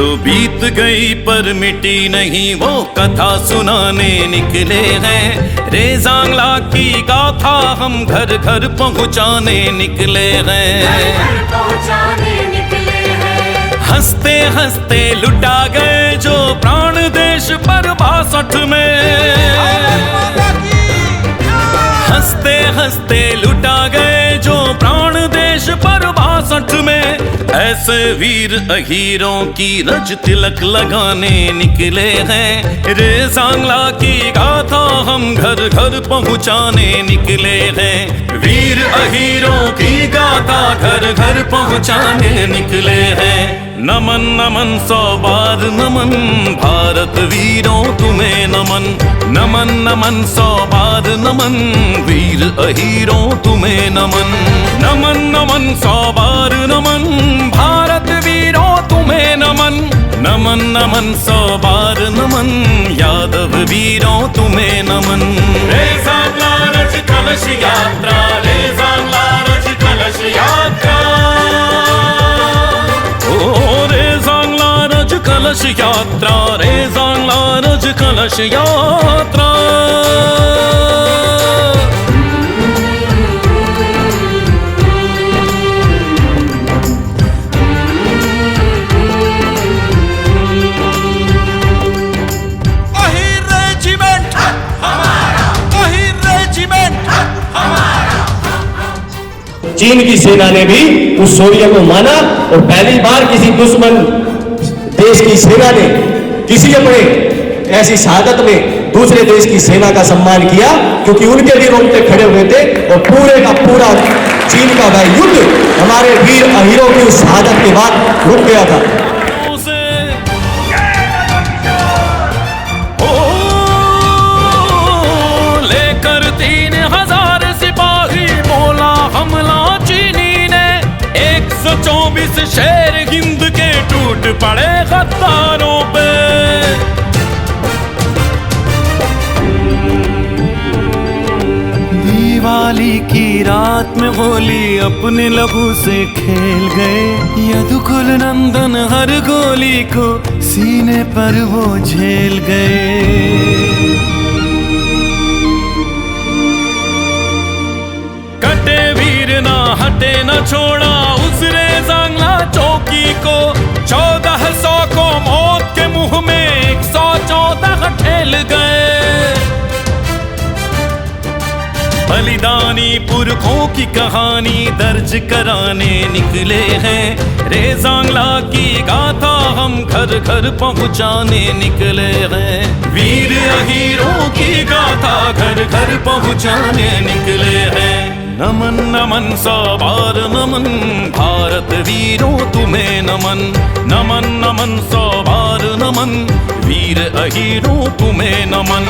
जो बीत गई पर मिटी नहीं वो कथा सुनाने निकले हैं। रे सांगला की गाथा हम घर घर पहुँचाने निकले हैं। हंसते हंसते लुटा गए जो प्राण देश पर 62 में। हंसते हंसते लुटा गए जो प्राण देश पर 62 में। ऐसे वीर अहीरों की रज तिलक लगाने निकले हैं। रे सांगला की गाथा हम घर घर पहुँचाने निकले हैं। वीर अहीरों की गाथा घर घर पहुँचाने निकले हैं। नमन नमन 100 बार नमन भारत वीरों तुम्हें नमन। नमन नमन 100 बार नमन वीर अहीरों तुम्हें नमन। नमन नमन 100 बार नमन भारत वीरों तुम्हें नमन। नमन नमन 100 बार नमन यादव वीरों तुम्हें नमन। रे सांगला रज कलश यात्रा, रे सांगला रज कलश यात्रा। रे सांगला रज कलश यात्रा, रे सांगला रज कलश यात्रा। अहीर रेजिमेंट हमारा, अहीर रेजिमेंट हमारा। चीन की सेना ने भी उस शौर्य को माना और पहली बार किसी दुश्मन देश की सेना ने किसी अपने ऐसी शहादत में दूसरे देश की सेना का सम्मान किया, क्योंकि उनके भी रोंगटे खड़े हुए थे। और पूरे का पूरा चीन का वह युद्ध हमारे वीर अहीरों की उस शहादत के बाद रुक गया था। लेकर 3000 सिपाही बोला हमला चीनी ने। 124 शेर हिंद के टूट पड़े गद्दारों पे। दिवाली की रात में होली अपने लहू से खेल गए। यदुकुल नंदन हर गोली को सीने पर वो झेल गए। कटे वीर ना हटे न छोड़ा उस रे सांगला चौकी को। 1400 को मौत के मुंह में 114 ठेल गए। बलिदानी पुरखों की कहानी दर्ज कराने निकले हैं। रे सांगला की गाथा हम घर घर पहुँचाने निकले हैं। वीर अहीरों की गाथा घर घर पहुँचाने निकले हैं। नमन नमन 100 बार नमन भारत वीरों तुम्हें नमन। नमन नमन 100 बार नमन वीर अहीरों तुम्हें नमन।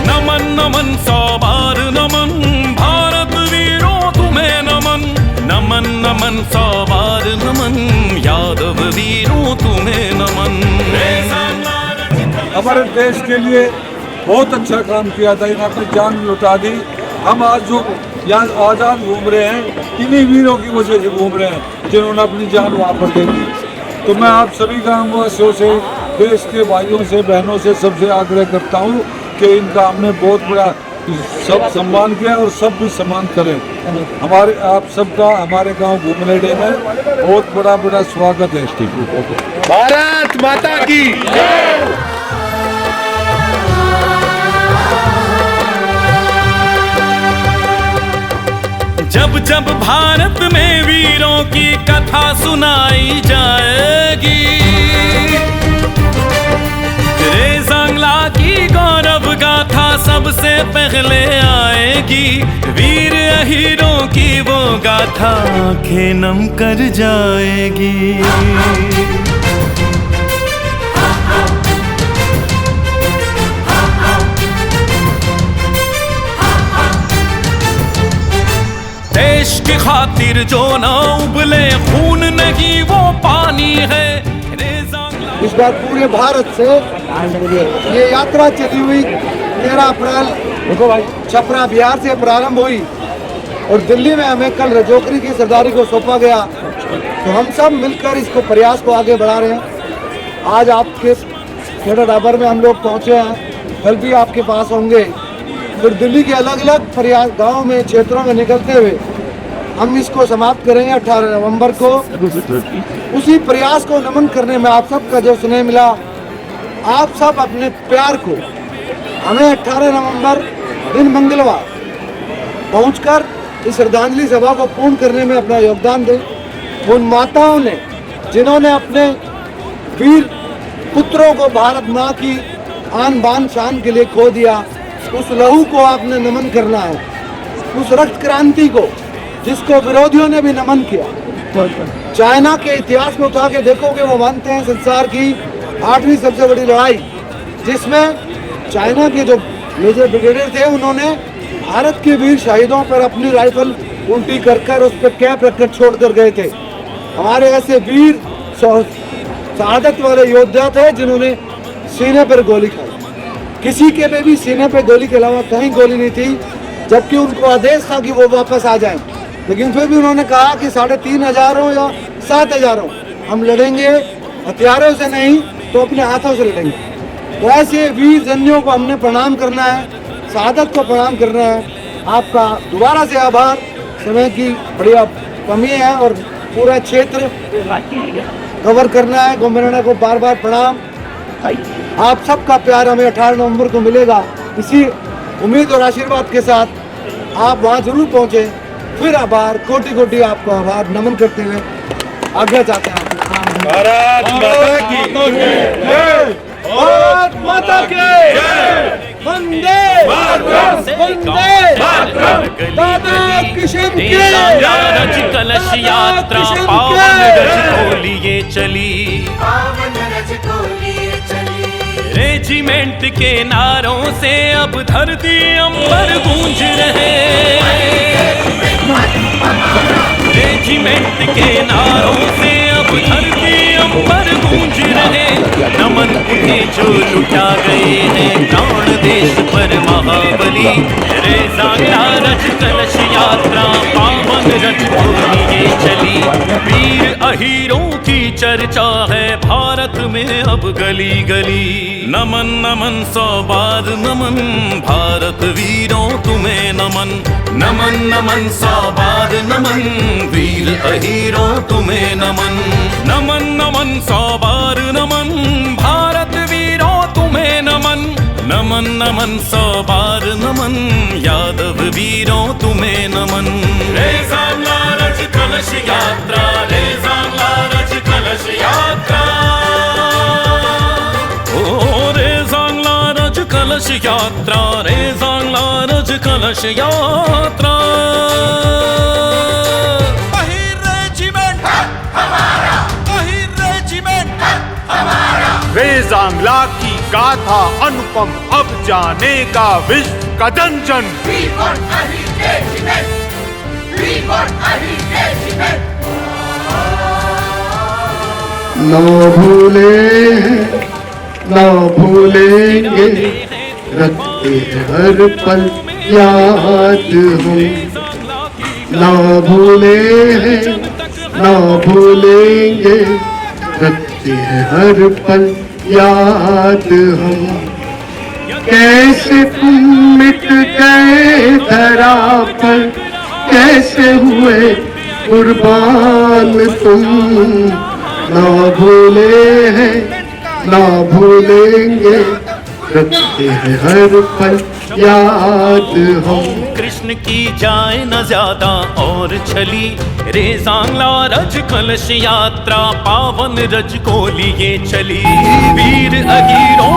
नमन नमन 100 बार नमन भारत वीरों तुम्हें नमन। नमन नमन 100 बार नमन यादव वीरों तुम्हें नमन। हमारे देश के लिए बहुत अच्छा काम किया था, इन्होंने अपनी जान लुटा दी। हम आज जो यहाँ आज़ाद घूम रहे हैं इन्हीं वीरों की वजह से घूम रहे हैं जिन्होंने अपनी जान वहाँ पर दे दी। तो मैं आप सभी ग्रामवासियों से, देश के भाइयों से, बहनों से सबसे आग्रह करता हूँ कि इनका हमने बहुत बड़ा सब सम्मान किया और सब भी सम्मान करें। हमारे आप सबका हमारे गांव घूमनेडे में बहुत बड़ा बड़ा स्वागत है। भारत माता की जब जब भारत में वीरों की कथा सुनाई जाएगी। रे सांगला की गौरव गाथा सबसे पहले आएगी। वीर अहीरों की वो गाथा आंखें नम कर जाएगी। देश की खातिर जो ना उबले खून नहीं वो पानी है। इस बार पूरे भारत से ये यात्रा चली हुई 13 अप्रैल छपरा बिहार से प्रारंभ हुई और दिल्ली में हमें कल रजौकरी की सरदारी को सौंपा गया। तो हम सब मिलकर इसको प्रयास को आगे बढ़ा रहे हैं। आज आपके खेड़ा डाबर में हम लोग पहुंचे हैं, कल भी आपके पास होंगे। फिर दिल्ली के अलग अलग प्रयास गाँव में क्षेत्रों में निकलते हुए हम इसको समाप्त करेंगे 18 नवंबर को। उसी प्रयास को नमन करने में आप सबका जो स्नेह मिला, आप सब अपने प्यार को हमें 18 नवंबर दिन मंगलवार पहुंचकर इस श्रद्धांजलि सभा को पूर्ण करने में अपना योगदान दें। उन माताओं ने जिन्होंने अपने वीर पुत्रों को भारत माँ की आन बान शान के लिए खो दिया, उस लहू को आपने नमन करना है। उस रक्त क्रांति को जिसको विरोधियों ने भी नमन किया। चाइना के इतिहास में उठा के देखोगे, वो मानते हैं संसार की 8वीं सबसे बड़ी लड़ाई, जिसमें चाइना के जो मेजर ब्रिगेडियर थे उन्होंने भारत के वीर शहीदों पर अपनी राइफल उल्टी कर उस पर कैप रखकर छोड़ कर गए थे। हमारे ऐसे वीर शहादत वाले योद्धा थे जिन्होंने सीने पर गोली खाई। किसी के में भी सीने पर गोली के अलावा कहीं गोली नहीं थी, जबकि उनको आदेश था कि वो वापस आ जाएं। लेकिन फिर भी उन्होंने कहा कि 3500 हो या 7000 हो, हम लड़ेंगे, हथियारों से नहीं तो अपने हाथों से लड़ेंगे। तो ऐसे वीर जन्यों को हमने प्रणाम करना है, शहादत को प्रणाम करना है। आपका दोबारा से आभार। समय की बढ़िया कमी है और पूरा क्षेत्र कवर करना है। गोमराना को बार बार प्रणाम। आप सबका प्यार हमें 18 नवंबर को मिलेगा। इसी उम्मीद और आशीर्वाद के साथ आप वहाँ जरूर पहुँचे। फिर आभार, कोटि कोटि आपको आभार नमन करते हुए आज्ञा चाहते हैं। भारत माता की जय। भारत माता की वंदे वंदे दादा किशन के रज कलश यात्रा पावन रज को लिए चली। रेजिमेंट के नारों से अब धरती अंबर गूंज रहे। रेजिमेंट के नारों से अब धरती अंबर गूंज रहे। नमन उन्हें जो लुटा गए हैं प्राण देश पर महाबली। रेज़ांगला रज कलश यात्रा पावन रज को लिए चली। वीर अहीरों की चर्चा है भारत में अब गली गली। नमन नमन सौ बार नमन भारत वीरों तुम्हें नमन। नमन नमन सौ बार नमन वीर अहीरों तुम्हें नमन। नमन नमन सौ बार नमन भारत वीरों तुम्हें नमन। नमन नमन सौ बार नमन यादव वीरों तुम्हें नमन। रेज़ांगला रज कलश यात्रा, रेज़ांगला रज कलश यात्रा। ओ रेज़ांगला रज कलश यात्रा, रेज़ांगला रज कलश यात्रा। रेज़ांगला की गाथा अनुपम अब जानेगा विश्व का जन जन। ना भूले ना भूलेंगे, रखते हैं हर पल याद हम। ना भूले ना भूलेंगे, रखते हैं हर पल याद हम। कैसे तुम मिट गए धरा पर, कैसे हुए कुर्बान तुम। ना भूले हैं ना भूलेंगे, रखते हैं हर पल याद हम। कृष्ण की जाए न ज्यादा और छली। रेज़ांगला रज कलश यात्रा पावन रज को लिए चली। वीर अहीरों